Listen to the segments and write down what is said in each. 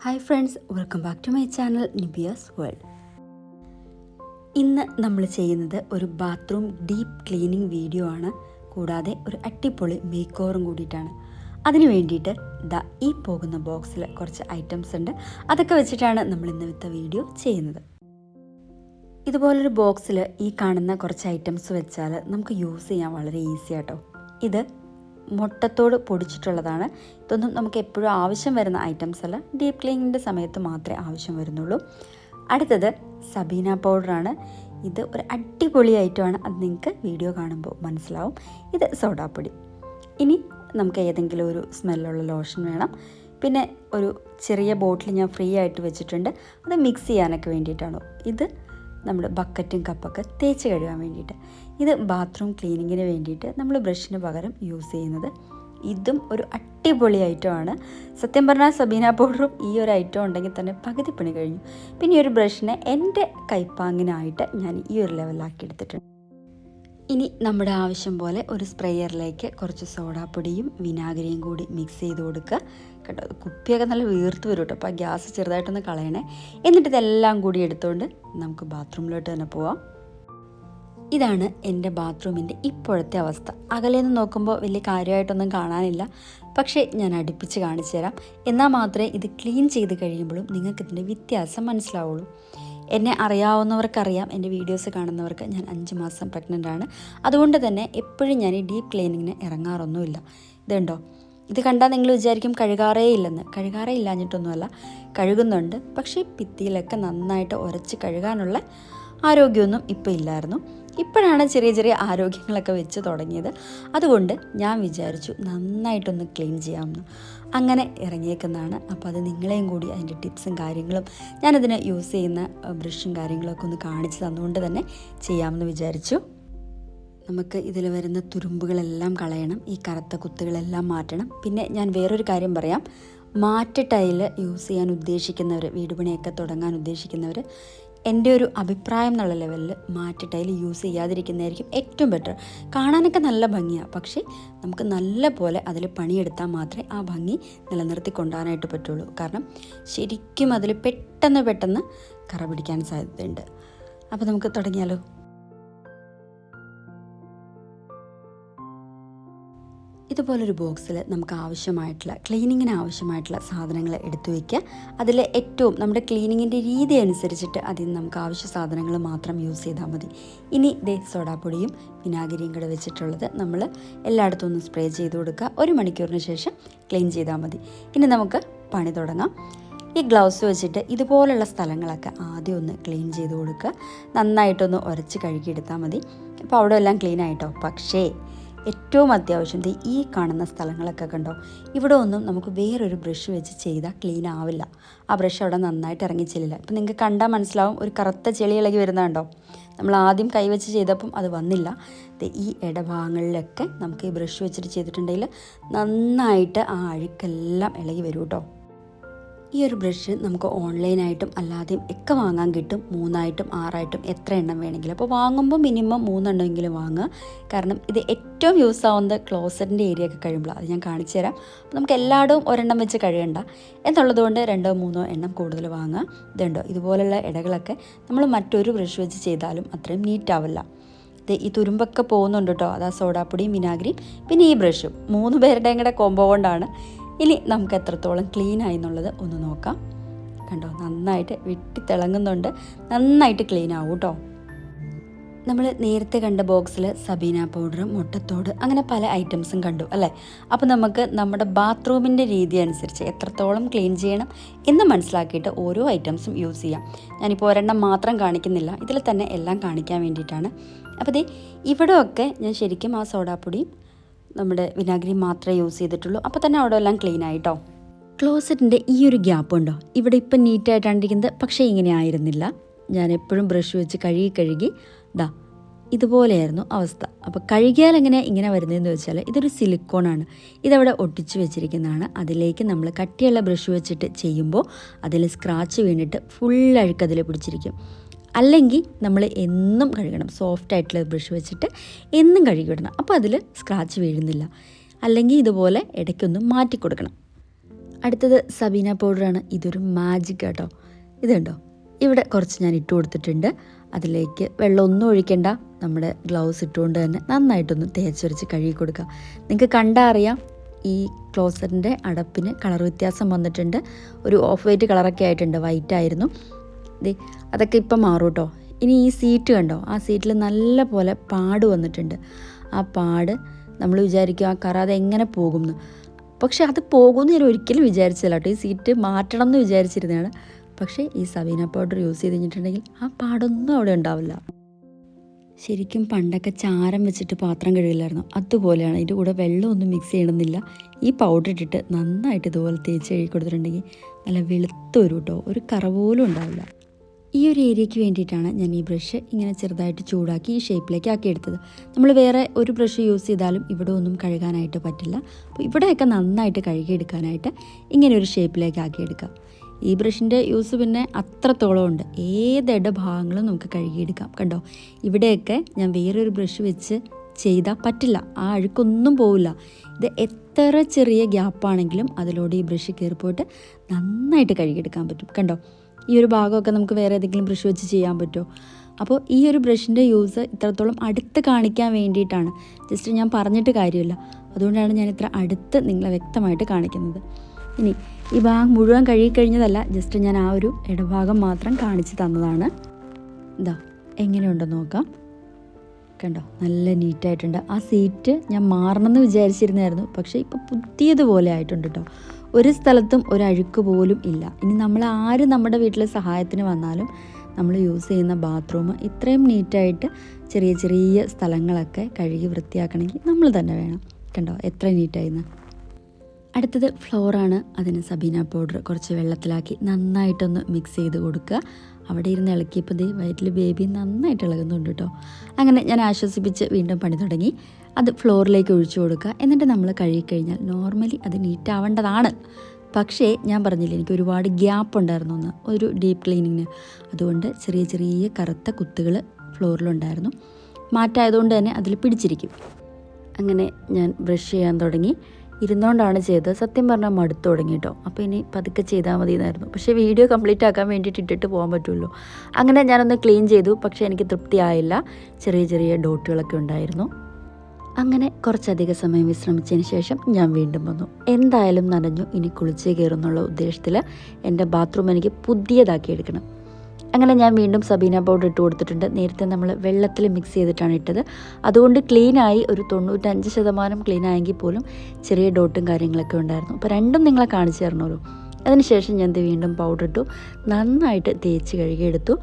Hi friends, welcome back to my channel Nibiya's world. ഇന്ന് നമ്മൾ ചെയ്യുന്നത് ഒരു ബാത്റൂം ഡീപ്പ് ക്ലീനിങ് വീഡിയോ ആണ്. കൂടാതെ ഒരു അടിപൊളി മേക്ക് ഓവറും കൂടിയിട്ടാണ്. അതിന് വേണ്ടിയിട്ട് ഈ പോകുന്ന ബോക്സിൽ കുറച്ച് ഐറ്റംസ് ഉണ്ട്. അതൊക്കെ വെച്ചിട്ടാണ് നമ്മൾ ഇന്നത്തെ വീഡിയോ ചെയ്യുന്നത്. ഇതുപോലൊരു ബോക്സിൽ ഈ കാണുന്ന കുറച്ച് ഐറ്റംസ് വെച്ചാൽ നമുക്ക് യൂസ് ചെയ്യാൻ വളരെ ഈസി ആട്ടോ. ഇത് മുട്ടത്തോട് പൊടിച്ചിട്ടുള്ളതാണ്. ഇതൊന്നും നമുക്ക് എപ്പോഴും ആവശ്യം വരുന്ന ഐറ്റംസ് അല്ല, ഡീപ്പ് ക്ലീനിങ്ങിൻ്റെ സമയത്ത് മാത്രമേ ആവശ്യം വരുന്നുള്ളൂ. അടുത്തത് സബീന പൗഡറാണ്. ഇത് ഒരു അടിപൊളി ഐറ്റമാണ്, അത് നിങ്ങൾക്ക് വീഡിയോ കാണുമ്പോൾ മനസ്സിലാവും. ഇത് സോഡാപ്പൊടി. ഇനി നമുക്ക് ഏതെങ്കിലും ഒരു സ്മെല്ലുള്ള ലോഷൻ വേണം. പിന്നെ ഒരു ചെറിയ ബോട്ടിൽ ഞാൻ ഫ്രീ ആയിട്ട് വെച്ചിട്ടുണ്ട്, അത് മിക്സ് ചെയ്യാനൊക്കെ വേണ്ടിയിട്ടാണ്. ഇത് നമ്മൾ ബക്കറ്റും കപ്പൊക്കെ തേച്ച് കഴുകാൻ വേണ്ടിയിട്ട്. ഇത് ബാത്റൂം ക്ലീനിങ്ങിന് വേണ്ടിയിട്ട് നമ്മൾ ബ്രഷിന് പകരം യൂസ് ചെയ്യുന്നത്. ഇതും ഒരു അടിപൊളി ഐറ്റമാണ്. സത്യം പറഞ്ഞാൽ സബീന പൗഡറും ഈ ഒരു ഐറ്റം ഉണ്ടെങ്കിൽ തന്നെ പകുതി പണി കഴിഞ്ഞു. പിന്നെ ഈ ഒരു ബ്രഷിനെ എൻ്റെ കൈപ്പാങ്ങിനായിട്ട് ഞാൻ ഈ ഒരു ലെവലാക്കി എടുത്തിട്ടുണ്ട്. ഇനി നമ്മുടെ ആവശ്യം പോലെ ഒരു സ്പ്രേയറിലേക്ക് കുറച്ച് സോഡാപ്പൊടിയും വിനാഗിരിയും കൂടി മിക്സ് ചെയ്ത് കൊടുക്കുക. കേട്ടോ, കുപ്പിയൊക്കെ നല്ല വീർത്ത് വരും കേട്ടോ. അപ്പോൾ ആ ഗ്യാസ് ചെറുതായിട്ടൊന്ന് കളയണേ. എന്നിട്ട് ഇതെല്ലാം കൂടി എടുത്തുകൊണ്ട് നമുക്ക് ബാത്റൂമിലോട്ട് തന്നെ പോവാം. ഇതാണ് എൻ്റെ ബാത്റൂമിൻ്റെ ഇപ്പോഴത്തെ അവസ്ഥ. അകലെ നിന്ന് നോക്കുമ്പോൾ വലിയ കാര്യമായിട്ടൊന്നും കാണാനില്ല, പക്ഷേ ഞാൻ അടുപ്പിച്ച് കാണിച്ചു തരാം. എന്നാൽ മാത്രമേ ഇത് ക്ലീൻ ചെയ്ത് കഴിയുമ്പോഴും നിങ്ങൾക്കിതിൻ്റെ വ്യത്യാസം മനസ്സിലാവുള്ളൂ. എന്നെ അറിയാവുന്നവർക്കറിയാം, എൻ്റെ വീഡിയോസ് കാണുന്നവർക്ക് ഞാൻ 5 മാസം പ്രഗ്നൻ്റ് ആണ്. അതുകൊണ്ട് തന്നെ എപ്പോഴും ഞാൻ ഈ ഡീപ്പ് ക്ലീനിങ്ങിന് ഇറങ്ങാറൊന്നുമില്ല. ഇതുണ്ടോ, ഇത് കണ്ടാൽ നിങ്ങൾ വിചാരിക്കും കഴുകാറേ ഇല്ലെന്ന്. കഴുകാറേ ഇല്ലാഞ്ഞിട്ടൊന്നുമല്ല, കഴുകുന്നുണ്ട്. പക്ഷേ ഭിത്തിയിലൊക്കെ നന്നായിട്ട് ഉരച്ച് കഴുകാനുള്ള ആരോഗ്യമൊന്നും ഇപ്പോൾ ഇല്ലായിരുന്നു. ഇപ്പോഴാണ് ചെറിയ ചെറിയ ആരോഗ്യങ്ങളൊക്കെ വെച്ച് തുടങ്ങിയത്. അതുകൊണ്ട് ഞാൻ വിചാരിച്ചു നന്നായിട്ടൊന്ന് ക്ലീൻ ചെയ്യാമെന്ന്. അങ്ങനെ ഇറങ്ങിയേക്കുന്നതാണ്. അപ്പോൾ അത് നിങ്ങളെയും കൂടി അതിൻ്റെ ടിപ്സും കാര്യങ്ങളും ഞാനതിന് യൂസ് ചെയ്യുന്ന ബ്രഷും കാര്യങ്ങളൊക്കെ ഒന്ന് കാണിച്ച് തന്നുകൊണ്ട് തന്നെ ചെയ്യാമെന്ന് വിചാരിച്ചു. നമുക്ക് ഇതിൽ വരുന്ന തുരുമ്പുകളെല്ലാം കളയണം, ഈ കറുത്ത കുത്തുകളെല്ലാം മാറ്റണം. പിന്നെ ഞാൻ വേറൊരു കാര്യം പറയാം, മാറ്റ് ടൈൽ യൂസ് ചെയ്യാൻ ഉദ്ദേശിക്കുന്നവർ, വീട് പണിയൊക്കെ തുടങ്ങാൻ ഉദ്ദേശിക്കുന്നവർ, എൻ്റെ ഒരു അഭിപ്രായം എന്നുള്ള ലെവലിൽ മാറ്റ് ടൈൽ യൂസ് ചെയ്യാതിരിക്കുന്നതായിരിക്കും ഏറ്റവും ബെറ്റർ. കാണാനൊക്കെ നല്ല ഭംഗിയാണ്, പക്ഷേ നമുക്ക് നല്ല പോലെ അതിൽ പണിയെടുത്താൽ മാത്രമേ ആ ഭംഗി നിലനിർത്തി കൊണ്ടുപോകാനായിട്ട് പറ്റുള്ളൂ. കാരണം ശരിക്കും അതിൽ പെട്ടെന്ന് കറ പിടിക്കാൻ സാധ്യതയുണ്ട്. അപ്പോൾ നമുക്ക് തുടങ്ങിയാലോ. ഇതുപോലൊരു ബോക്സിൽ നമുക്ക് ആവശ്യമായിട്ടുള്ള ക്ലീനിങ്ങിന് ആവശ്യമായിട്ടുള്ള സാധനങ്ങൾ എടുത്തു വയ്ക്കുക. അതിൽ ഏറ്റവും നമ്മുടെ ക്ലീനിങ്ങിൻ്റെ രീതി അനുസരിച്ചിട്ട് അതിന് നമുക്ക് ആവശ്യ സാധനങ്ങൾ മാത്രം യൂസ് ചെയ്താൽ മതി. ഇനി സോഡാപ്പൊടിയും വിനാഗിരിയും കൂടെ വെച്ചിട്ടുള്ളത് നമ്മൾ എല്ലായിടത്തും ഒന്ന് സ്പ്രേ ചെയ്ത് കൊടുക്കുക. 1 മണിക്കൂറിന് ശേഷം ക്ലീൻ ചെയ്താൽ മതി. ഇനി നമുക്ക് പണി തുടങ്ങാം. ഈ ഗ്ലൗസ് വെച്ചിട്ട് ഇതുപോലുള്ള സ്ഥലങ്ങളൊക്കെ ആദ്യം ഒന്ന് ക്ലീൻ ചെയ്ത് കൊടുക്കുക. നന്നായിട്ടൊന്ന് ഉരച്ച് കഴുകിയെടുത്താൽ മതി. അപ്പോൾ അവിടെ എല്ലാം ക്ലീൻ ആയിട്ടോ. പക്ഷേ ഏറ്റവും അത്യാവശ്യം ഈ കാണുന്ന സ്ഥലങ്ങളൊക്കെ കണ്ടോ, ഇവിടെ ഒന്നും നമുക്ക് വേറൊരു ബ്രഷ് വെച്ച് ചെയ്താൽ ക്ലീൻ ആവില്ല. ആ ബ്രഷ് അവിടെ നന്നായിട്ട് ഇറങ്ങിച്ചെല്ലില്ല. ഇപ്പം നിങ്ങൾക്ക് കണ്ടാൽ മനസ്സിലാവും, ഒരു കറുത്ത ചെളി ഇളകി വരുന്നുണ്ടോ. നമ്മൾ ആദ്യം കൈവച്ച് ചെയ്തപ്പം അത് വന്നില്ല. ഈ ഇടഭാഗങ്ങളിലൊക്കെ നമുക്ക് ഈ ബ്രഷ് വെച്ചിട്ട് ചെയ്തിട്ടുണ്ടെങ്കിൽ നന്നായിട്ട് ആ അഴുക്കെല്ലാം ഇളകി വരും കേട്ടോ. ഈ ഒരു ബ്രഷ് നമുക്ക് ഓൺലൈനായിട്ടും അല്ലാതെയും ഒക്കെ വാങ്ങാൻ കിട്ടും. 3ആയിട്ടും 6ആയിട്ടും എത്ര എണ്ണം വേണമെങ്കിലും. അപ്പോൾ വാങ്ങുമ്പോൾ മിനിമം 3 എണ്ണമെങ്കിലും വാങ്ങുക. കാരണം ഇത് ഏറ്റവും യൂസ് ആവുന്നത് ക്ലോസറ്റിൻ്റെ ഏരിയ ഒക്കെ കഴിയുമ്പോഴാണ്. അത് ഞാൻ കാണിച്ചു തരാം. അപ്പോൾ നമുക്ക് എല്ലായിടവും ഒരെണ്ണം വെച്ച് കഴിയണ്ട എന്നുള്ളതുകൊണ്ട് 2 3 എണ്ണം കൂടുതൽ വാങ്ങുക. ഇതുണ്ടോ, ഇതുപോലുള്ള ഇടകളൊക്കെ നമ്മൾ മറ്റൊരു ബ്രഷ് വെച്ച് ചെയ്താലും അത്രയും നീറ്റാവില്ല. ഈ തുരുമ്പൊക്കെ പോകുന്നുണ്ട് കേട്ടോ. അത് ആ സോഡാപ്പൊടിയും വിനാഗിരിയും പിന്നെ ഈ ബ്രഷും 3 പേരുടെയും കൂടെ കോംബോ കൊണ്ടാണ്. ഇനി നമുക്ക് എത്രത്തോളം ക്ലീൻ ആയി എന്നുള്ളത് ഒന്ന് നോക്കാം. കണ്ടോ, നന്നായിട്ട് വെട്ടിത്തിളങ്ങുന്നുണ്ട്, നന്നായിട്ട് ക്ലീൻ ആവും കേട്ടോ. നമ്മൾ നേരത്തെ കണ്ട ബോക്സിൽ സബീന പൗഡറും മുട്ടത്തോട് അങ്ങനെ പല ഐറ്റംസും കണ്ടു അല്ലേ. അപ്പോൾ നമുക്ക് നമ്മുടെ ബാത്റൂമിൻ്റെ രീതി അനുസരിച്ച് എത്രത്തോളം ക്ലീൻ ചെയ്യണം എന്ന് മനസ്സിലാക്കിയിട്ട് ഓരോ ഐറ്റംസും യൂസ് ചെയ്യാം. ഞാനിപ്പോൾ ഒരെണ്ണം മാത്രം കാണിക്കുന്നില്ല, ഇതിൽ തന്നെ എല്ലാം കാണിക്കാൻ വേണ്ടിയിട്ടാണ്. അപ്പോൾ ഇവിടെയൊക്കെ ഞാൻ ശരിക്കും ആ സോഡാപ്പൊടിയും നമ്മുടെ വിനാഗിരി മാത്രമേ യൂസ് ചെയ്തിട്ടുള്ളൂ. അപ്പോൾ തന്നെ അവിടെ എല്ലാം ക്ലീൻ ആയിട്ടോ. ക്ലോസറ്റിൻ്റെ ഈ ഒരു ഗ്യാപ്പ് ഉണ്ടോ, ഇവിടെ ഇപ്പം നീറ്റായിട്ടാണ് ഇരിക്കുന്നത്, പക്ഷേ ഇങ്ങനെ ആയിരുന്നില്ല. ഞാൻ എപ്പോഴും ബ്രഷ് വെച്ച് കഴുകി ഇതുപോലെയായിരുന്നു അവസ്ഥ. അപ്പോൾ കഴുകിയാൽ ഇങ്ങനെ വരുന്നതെന്ന് വെച്ചാൽ ഇതൊരു സിലിക്കോണാണ്. ഇതവിടെ ഒട്ടിച്ച് വെച്ചിരിക്കുന്നതാണ്. അതിലേക്ക് നമ്മൾ കട്ടിയുള്ള ബ്രഷ് വെച്ചിട്ട് ചെയ്യുമ്പോൾ അതിൽ സ്ക്രാച്ച് വീണിട്ട് ഫുൾ അഴുക്ക് അതിൽ പിടിച്ചിരിക്കും. അല്ലെങ്കിൽ നമ്മൾ എന്നും കഴുകണം, സോഫ്റ്റായിട്ടുള്ള ബ്രഷ് വെച്ചിട്ട് എന്നും കഴുകിവിടണം. അപ്പോൾ അതിൽ സ്ക്രാച്ച് വീഴുന്നില്ല. അല്ലെങ്കിൽ ഇതുപോലെ ഇടയ്ക്കൊന്നും മാറ്റി കൊടുക്കണം. അടുത്തത് സബീന പൗഡറാണ്. ഇതൊരു മാജിക് കേട്ടോ. ഇതുണ്ടോ, ഇവിടെ കുറച്ച് ഞാൻ ഇട്ട് കൊടുത്തിട്ടുണ്ട്. അതിലേക്ക് വെള്ളമൊന്നും ഒഴിക്കേണ്ട, നമ്മുടെ ഗ്ലൗസ് ഇട്ടുകൊണ്ട് തന്നെ നന്നായിട്ടൊന്ന് തേച്ചൊരച്ച് കഴുകി കൊടുക്കുക. നിങ്ങൾക്ക് കണ്ടാൽ അറിയാം ഈ ക്ലോസറിൻ്റെ അടപ്പിന് കളർ വ്യത്യാസം വന്നിട്ടുണ്ട്. ഒരു ഓഫ് വൈറ്റ് കളറൊക്കെ ആയിട്ടുണ്ട്, വൈറ്റ് ആയിരുന്നു. അതൊക്കെ ഇപ്പം മാറും കേട്ടോ. ഇനി ഈ സീറ്റ് കണ്ടോ, ആ സീറ്റിൽ നല്ല പോലെ പാട് വന്നിട്ടുണ്ട്. ആ പാട് നമ്മൾ വിചാരിക്കും ആ കറ അതെങ്ങനെ പോകുമെന്ന്. പക്ഷെ അത് പോകുമെന്ന് ഞാൻ ഒരിക്കലും വിചാരിച്ചില്ല കേട്ടോ. ഈ സീറ്റ് മാറ്റണം എന്ന് വിചാരിച്ചിരുന്നതാണ്. പക്ഷേ ഈ സബീന പൗഡർ യൂസ് ചെയ്ത് കഴിഞ്ഞിട്ടുണ്ടെങ്കിൽ ആ പാടൊന്നും അവിടെ ഉണ്ടാവില്ല. ശരിക്കും പണ്ടൊക്കെ ചാരം വെച്ചിട്ട് പാത്രം കഴുകില്ലായിരുന്നു, അതുപോലെയാണ്. ഇതിൻ്റെ കൂടെ വെള്ളമൊന്നും മിക്സ് ചെയ്യണമെന്നില്ല. ഈ പൗഡർ ഇട്ടിട്ട് നന്നായിട്ട് ഇതുപോലെ തേച്ച് കഴുകി കൊടുത്തിട്ടുണ്ടെങ്കിൽ നല്ല വെളുത്തൊരു കേട്ടോ, ഒരു കറ പോലും ഉണ്ടാവില്ല. ഈ ഒരു ഏരിയയ്ക്ക് വേണ്ടിയിട്ടാണ് ഞാൻ ഈ ബ്രഷ് ഇങ്ങനെ ചെറുതായിട്ട് ചൂടാക്കി ഈ ഷേപ്പിലേക്ക് ആക്കിയെടുത്തത്. നമ്മൾ വേറെ ഒരു ബ്രഷ് യൂസ് ചെയ്താലും ഇവിടെ ഒന്നും കഴുകാനായിട്ട് പറ്റില്ല. അപ്പോൾ ഇവിടെയൊക്കെ നന്നായിട്ട് കഴുകിയെടുക്കാനായിട്ട് ഇങ്ങനെ ഒരു ഷേപ്പിലേക്ക് ആക്കിയെടുക്കാം. ഈ ബ്രഷിൻ്റെ യൂസ് പിന്നെ അത്രത്തോളം ഉണ്ട്. ഏത് ഭാഗങ്ങളും നമുക്ക് കഴുകിയെടുക്കാം. കണ്ടോ, ഇവിടെയൊക്കെ ഞാൻ വേറൊരു ബ്രഷ് വെച്ച് ചെയ്താൽ പറ്റില്ല, ആ അഴുക്കൊന്നും പോവില്ല. ഇത് എത്ര ചെറിയ ഗ്യാപ്പാണെങ്കിലും അതിലൂടെ ഈ ബ്രഷ് കയറിപ്പോയിട്ട് നന്നായിട്ട് കഴുകിയെടുക്കാൻ പറ്റും. കണ്ടോ, ഈ ഒരു ഭാഗമൊക്കെ നമുക്ക് വേറെ ഏതെങ്കിലും ബ്രഷ് വെച്ച് ചെയ്യാൻ പറ്റുമോ? അപ്പോൾ ഈ ഒരു ബ്രഷിൻ്റെ യൂസ് ഇത്രത്തോളം അടുത്ത് കാണിക്കാൻ വേണ്ടിയിട്ടാണ്. ജസ്റ്റ് ഞാൻ പറഞ്ഞിട്ട് കാര്യമില്ല, അതുകൊണ്ടാണ് ഞാൻ ഇത്ര അടുത്ത് നിങ്ങളെ വ്യക്തമായിട്ട് കാണിക്കുന്നത്. ഇനി ഈ ഭാഗം മുഴുവൻ കഴുകിക്കഴിഞ്ഞതല്ല, ജസ്റ്റ് ഞാൻ ആ ഒരു ഇടഭാഗം മാത്രം കാണിച്ച് തന്നതാണ്. ഇതാ എങ്ങനെയുണ്ടെന്ന് നോക്കാം. കണ്ടോ, നല്ല നീറ്റായിട്ടുണ്ട്. ആ സീറ്റ് ഞാൻ മാറണമെന്ന് വിചാരിച്ചിരുന്നായിരുന്നു, പക്ഷേ ഇപ്പോൾ പുതിയതുപോലെ ആയിട്ടുണ്ട് കേട്ടോ. ഒരു സ്ഥലത്തും ഒരു അഴുക്ക് പോലും ഇല്ല. ഇനി നമ്മൾ ആര് നമ്മുടെ വീട്ടിൽ സഹായത്തിന് വന്നാലും നമ്മൾ യൂസ് ചെയ്യുന്ന ബാത്റൂം ഇത്രയും നീറ്റായിട്ട് ചെറിയ ചെറിയ സ്ഥലങ്ങളൊക്കെ കഴുകി വൃത്തിയാക്കണമെങ്കിൽ നമ്മൾ തന്നെ വേണം. കണ്ടോ എത്ര നീറ്റായിന്ന്. അടുത്തത് ഫ്ലോറാണ്. അതിന് സബീന പൗഡർ കുറച്ച് വെള്ളത്തിലാക്കി നന്നായിട്ടൊന്ന് മിക്സ് ചെയ്ത് കൊടുക്കുക. അവിടെ ഇരുന്ന് ഇളക്കിയപ്പോൾ വയറ്റിൽ ബേബി നന്നായിട്ട് ഇളകുന്നുണ്ട് കേട്ടോ. അങ്ങനെ ഞാൻ ആശ്വസിപ്പിച്ച് വീണ്ടും പണി തുടങ്ങി. അത് ഫ്ലോറിലേക്ക് ഒഴിച്ചു കൊടുക്കുക. എന്നിട്ട് നമ്മൾ കഴുകിക്കഴിഞ്ഞാൽ നോർമലി അത് നീറ്റ് ആവേണ്ടതാണ്. പക്ഷേ ഞാൻ പറഞ്ഞില്ലേ, എനിക്ക് ഒരുപാട് ഗ്യാപ്പ് ഉണ്ടായിരുന്നു ഒരു ഡീപ്പ് ക്ലീനിങ്ങിന്. അതുകൊണ്ട് ചെറിയ ചെറിയ കറുത്ത കുത്തുകൾ ഫ്ലോറിലുണ്ടായിരുന്നു. മാറ്റായതുകൊണ്ട് തന്നെ അതിൽ പിടിച്ചിരിക്കും. അങ്ങനെ ഞാൻ ബ്രഷ് ചെയ്യാൻ തുടങ്ങി. ഇരുന്നുകൊണ്ടാണ് ചെയ്തത്. സത്യം പറഞ്ഞാൽ മടുത്തു തുടങ്ങി കേട്ടോ. അപ്പോൾ ഇനി പതുക്കെ ചെയ്താൽ മതി എന്നായിരുന്നു. പക്ഷേ വീഡിയോ കംപ്ലീറ്റ് ആക്കാൻ വേണ്ടിയിട്ട് ഇട്ടിട്ട് പോകാൻ പറ്റുമല്ലോ. അങ്ങനെ ഞാനൊന്ന് ക്ലീൻ ചെയ്തു. പക്ഷേ എനിക്ക് തൃപ്തിയായില്ല, ചെറിയ ചെറിയ ഡോട്ടുകളൊക്കെ ഉണ്ടായിരുന്നു. അങ്ങനെ കുറച്ചധികം സമയം വിശ്രമിച്ചതിന് ശേഷം ഞാൻ വീണ്ടും വന്നു. എന്തായാലും നനഞ്ഞു, ഇനി കുളിച്ചേ കയറുന്നുള്ള ഉദ്ദേശത്തിൽ എൻ്റെ ബാത്റൂം എനിക്ക് പുതിയതാക്കി എടുക്കണം. അങ്ങനെ ഞാൻ വീണ്ടും സബീന പൗഡർ ഇട്ട് കൊടുത്തിട്ടുണ്ട്. നേരത്തെ നമ്മൾ വെള്ളത്തിൽ മിക്സ് ചെയ്തിട്ടാണ് ഇട്ടത്. അതുകൊണ്ട് ക്ലീനായി, ഒരു 95% ക്ലീൻ ആയെങ്കിൽ പോലും ചെറിയ ഡോട്ടും കാര്യങ്ങളൊക്കെ ഉണ്ടായിരുന്നു. അപ്പോൾ രണ്ടും നിങ്ങളെ കാണിച്ചു തരണമല്ലോ. അതിനുശേഷം ഞാൻ വീണ്ടും പൗഡർ ഇട്ടു, നന്നായിട്ട് തേച്ച് കഴുകിയെടുത്തു.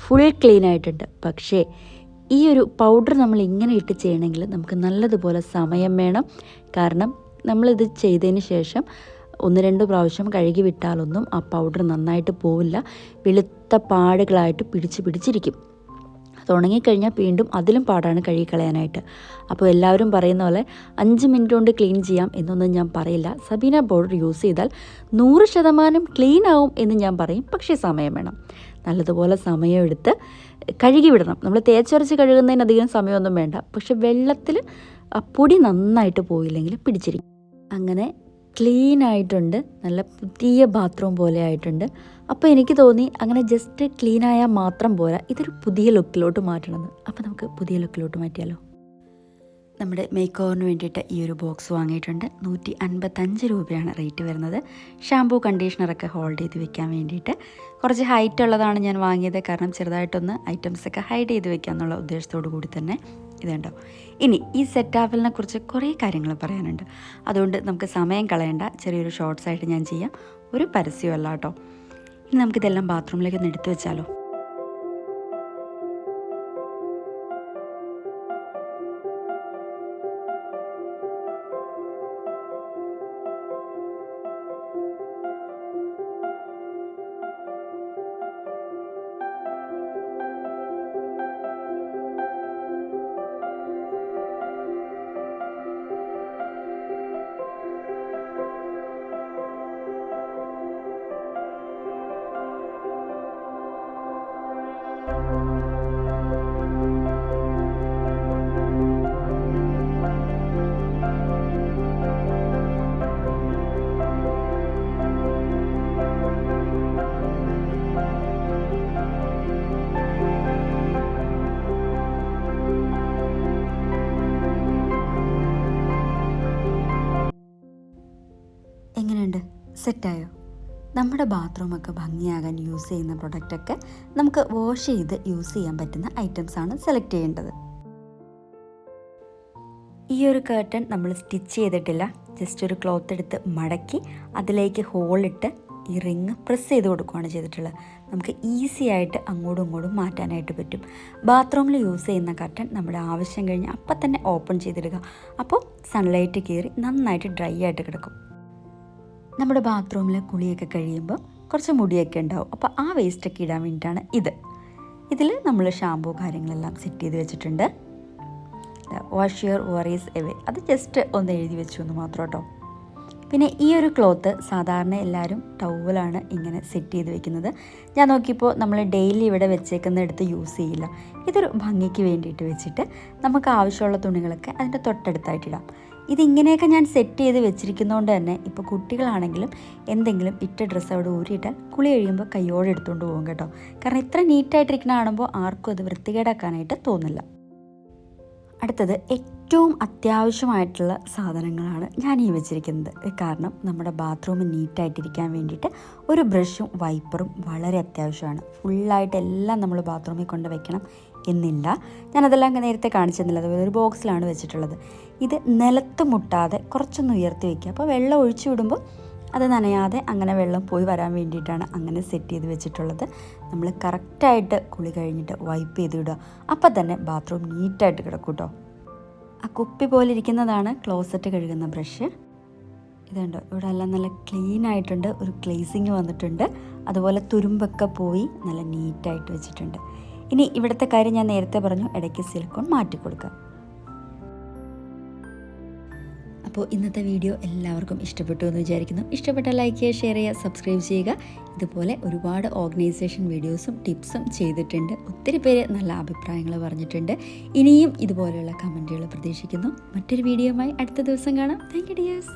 ഫുൾ ക്ലീൻ ആയിട്ടുണ്ട്. പക്ഷേ ഈ ഒരു പൗഡർ നമ്മൾ ഇങ്ങനെ ഇട്ട് ചെയ്യണമെങ്കിൽ നമുക്ക് നല്ലതുപോലെ സമയം വേണം. കാരണം നമ്മളിത് ചെയ്തതിന് ശേഷം 1-2 പ്രാവശ്യം കഴുകി വിട്ടാലൊന്നും ആ പൗഡർ നന്നായിട്ട് പോവില്ല. വെളുത്ത പാടുകളായിട്ട് പിടിച്ചിരിക്കും. അത് ഉണങ്ങിക്കഴിഞ്ഞാൽ വീണ്ടും അതിലും പാടാണ് കഴുകിക്കളയാനായിട്ട്. അപ്പോൾ എല്ലാവരും പറയുന്ന പോലെ 5 മിനിറ്റ് കൊണ്ട് ക്ലീൻ ചെയ്യാം എന്നൊന്നും ഞാൻ പറയില്ല. സബീന പൗഡർ യൂസ് ചെയ്താൽ 100% ക്ലീൻ ആവും എന്ന് ഞാൻ പറയും. പക്ഷേ സമയം വേണം. നല്ലതുപോലെ സമയമെടുത്ത് കഴുകി വിടണം. നമ്മൾ തേച്ചൊരച്ച് കഴുകുന്നതിന് അധികം സമയമൊന്നും വേണ്ട. പക്ഷെ വെള്ളത്തിൽ ആ പൊടി നന്നായിട്ട് പോയില്ലെങ്കിൽ പിടിച്ചിരിക്കും. അങ്ങനെ ക്ലീൻ ആയിട്ടുണ്ട്. നല്ല പുതിയ ബാത്റൂം പോലെ ആയിട്ടുണ്ട്. അപ്പോൾ എനിക്ക് തോന്നി അങ്ങനെ ജസ്റ്റ് ക്ലീൻ ആയാൽ മാത്രം പോരാ, ഇതൊരു പുതിയ ലുക്കിലോട്ട് മാറ്റണമെന്ന്. അപ്പോൾ നമുക്ക് പുതിയ ലുക്കിലോട്ട് മാറ്റിയാലോ. നമ്മുടെ മേക്ക് ഓവറിന് വേണ്ടിയിട്ട് ഈ ഒരു ബോക്സ് വാങ്ങിയിട്ടുണ്ട്. 155 രൂപയാണ് റേറ്റ് വരുന്നത്. ഷാമ്പൂ കണ്ടീഷണറൊക്കെ ഹോൾഡ് ചെയ്ത് വെക്കാൻ വേണ്ടിയിട്ട്. കുറച്ച് ഹൈറ്റ് ഉള്ളതാണ് ഞാൻ വാങ്ങിയത്. കാരണം ചെറുതായിട്ടൊന്ന് ഐറ്റംസൊക്കെ ഹൈഡ് ചെയ്ത് വെക്കുക എന്നുള്ള ഉദ്ദേശത്തോടു കൂടി തന്നെ. ഇതുണ്ടോ. ഇനി ഈ സെറ്റാപ്പിലിനെ കുറിച്ച് കുറേ കാര്യങ്ങൾ പറയാനുണ്ട്. അതുകൊണ്ട് നമുക്ക് സമയം കളയണ്ട, ചെറിയൊരു ഷോർട്സ് ആയിട്ട് ഞാൻ ചെയ്യാം. ഒരു പരസ്യമല്ല കേട്ടോ. ഇനി നമുക്കിതെല്ലാം ബാത്റൂമിലേക്ക് ഒന്ന് എടുത്തു വെച്ചാലോ. സെറ്റായോ? നമ്മുടെ ബാത്റൂമൊക്കെ ഭംഗിയാകാൻ യൂസ് ചെയ്യുന്ന പ്രൊഡക്റ്റൊക്കെ നമുക്ക് വാഷ് ചെയ്ത് യൂസ് ചെയ്യാൻ പറ്റുന്ന ഐറ്റംസാണ് സെലക്ട് ചെയ്യേണ്ടത്. ഈ ഒരു കർട്ടൻ നമ്മൾ സ്റ്റിച്ച് ചെയ്തിട്ടില്ല. ജസ്റ്റ് ഒരു ക്ലോത്ത് എടുത്ത് മടക്കി അതിലേക്ക് ഹോളിട്ട് ഈ റിങ് പ്രസ് ചെയ്ത് കൊടുക്കുകയാണ് ചെയ്തിട്ടുള്ളത്. നമുക്ക് ഈസി ആയിട്ട് അങ്ങോട്ടും ഇങ്ങോട്ടും മാറ്റാനായിട്ട് പറ്റും. ബാത്റൂമിൽ യൂസ് ചെയ്യുന്ന കർട്ടൻ നമ്മുടെ ആവശ്യം കഴിഞ്ഞ് അപ്പം തന്നെ ഓപ്പൺ ചെയ്തിടുക. അപ്പോൾ സൺലൈറ്റ് കയറി നന്നായിട്ട് ഡ്രൈ ആയിട്ട് കിടക്കും. നമ്മുടെ ബാത്റൂമിൽ കുളിയൊക്കെ കഴിയുമ്പോൾ കുറച്ച് മുടിയൊക്കെ ഉണ്ടാവും. അപ്പോൾ ആ വേസ്റ്റൊക്കെ ഇടാൻ വേണ്ടിയിട്ടാണ് ഇതിൽ നമ്മൾ ഷാമ്പൂ കാര്യങ്ങളെല്ലാം സെറ്റ് ചെയ്ത് വെച്ചിട്ടുണ്ട്. വാഷ് യുവർ വറീസ് എവേ, അത് ജസ്റ്റ് ഒന്ന് എഴുതി വെച്ചു എന്ന് മാത്രം കേട്ടോ. പിന്നെ ഈ ഒരു ക്ലോത്ത് സാധാരണ എല്ലാവരും ടവലാണ് ഇങ്ങനെ സെറ്റ് ചെയ്ത് വെക്കുന്നത്. ഞാൻ നോക്കിയപ്പോൾ നമ്മൾ ഡെയിലി ഇവിടെ വെച്ചേക്കുന്ന എടുത്ത് യൂസ് ചെയ്യില്ല. ഇതൊരു ഭംഗിക്ക് വേണ്ടിയിട്ട് വെച്ചിട്ട് നമുക്ക് ആവശ്യമുള്ള തുണികളൊക്കെ അതിൻ്റെ തൊട്ടടുത്തായിട്ടിടാം. ഇതിങ്ങനെയൊക്കെ ഞാൻ സെറ്റ് ചെയ്ത് വെച്ചിരിക്കുന്നതുകൊണ്ട് തന്നെ ഇപ്പോൾ കുട്ടികളാണെങ്കിലും എന്തെങ്കിലും ഇട്ട ഡ്രസ്സ് അവിടെ ഊരിയിട്ടാൽ കുളി കഴിയുമ്പോൾ കയ്യോടെ എടുത്തുകൊണ്ട് പോകും കേട്ടോ. കാരണം ഇത്ര നീറ്റായിട്ടിരിക്കുന്ന കാണുമ്പോൾ ആർക്കും അത് വൃത്തികേടാക്കാനായിട്ട് തോന്നില്ല. അടുത്തത് ഏറ്റവും അത്യാവശ്യമായിട്ടുള്ള സാധനങ്ങളാണ് ഞാൻ ഈ വെച്ചിരിക്കുന്നത്. കാരണം നമ്മുടെ ബാത്റൂം നീറ്റായിട്ടിരിക്കാൻ വേണ്ടിയിട്ട് ഒരു ബ്രഷും വൈപ്പറും വളരെ അത്യാവശ്യമാണ്. ഫുള്ളായിട്ട് എല്ലാം നമ്മൾ ബാത്റൂമിൽ കൊണ്ട് വെക്കണം എന്നില്ല. ഞാനതെല്ലാം നേരത്തെ കാണിച്ചെന്നില്ല. അതുപോലെ ഒരു ബോക്സിലാണ് വെച്ചിട്ടുള്ളത്. ഇത് നിലത്ത് മുട്ടാതെ കുറച്ചൊന്ന് ഉയർത്തി വയ്ക്കുക. അപ്പോൾ വെള്ളം ഒഴിച്ചു വിടുമ്പോൾ അത് നനയാതെ അങ്ങനെ വെള്ളം പോയി വരാൻ വേണ്ടിയിട്ടാണ് അങ്ങനെ സെറ്റ് ചെയ്ത് വെച്ചിട്ടുള്ളത്. നമ്മൾ കറക്റ്റായിട്ട് കുളി കഴിഞ്ഞിട്ട് വൈപ്പ് ചെയ്ത് വിടുക. അപ്പം തന്നെ ബാത്റൂം നീറ്റായിട്ട് കിടക്കും കേട്ടോ. ആ കുപ്പി പോലെ ഇരിക്കുന്നതാണ് ക്ലോസറ്റ് കഴുകുന്ന ബ്രഷ്. ഇതുണ്ടോ, ഇവിടെ എല്ലാം നല്ല ക്ലീൻ ആയിട്ടുണ്ട്. ഒരു ഗ്ലേസിങ് വന്നിട്ടുണ്ട്. അതുപോലെ തുരുമ്പൊക്കെ പോയി നല്ല നീറ്റായിട്ട് വെച്ചിട്ടുണ്ട്. ഇനി ഇവിടുത്തെ കാര്യം ഞാൻ നേരത്തെ പറഞ്ഞു, ഇടയ്ക്ക് സിലിക്കോൺ മാറ്റി കൊടുക്കുക. അപ്പോൾ ഇന്നത്തെ വീഡിയോ എല്ലാവർക്കും ഇഷ്ടപ്പെട്ടു എന്ന് വിചാരിക്കുന്നു. ഇഷ്ടപ്പെട്ടാൽ ലൈക്ക് ചെയ്യുക, ഷെയർ ചെയ്യുക, സബ്സ്ക്രൈബ് ചെയ്യുക. ഇതുപോലെ ഒരുപാട് ഓർഗനൈസേഷൻ വീഡിയോസും ടിപ്സും ചെയ്തിട്ടുണ്ട്. ഒത്തിരി പേര് നല്ല അഭിപ്രായങ്ങൾ പറഞ്ഞിട്ടുണ്ട്. ഇനിയും ഇതുപോലെയുള്ള കമൻറ്റുകൾ പ്രതീക്ഷിക്കുന്നു. മറ്റൊരു വീഡിയോയുമായി അടുത്ത ദിവസം കാണാം. Thank you dears.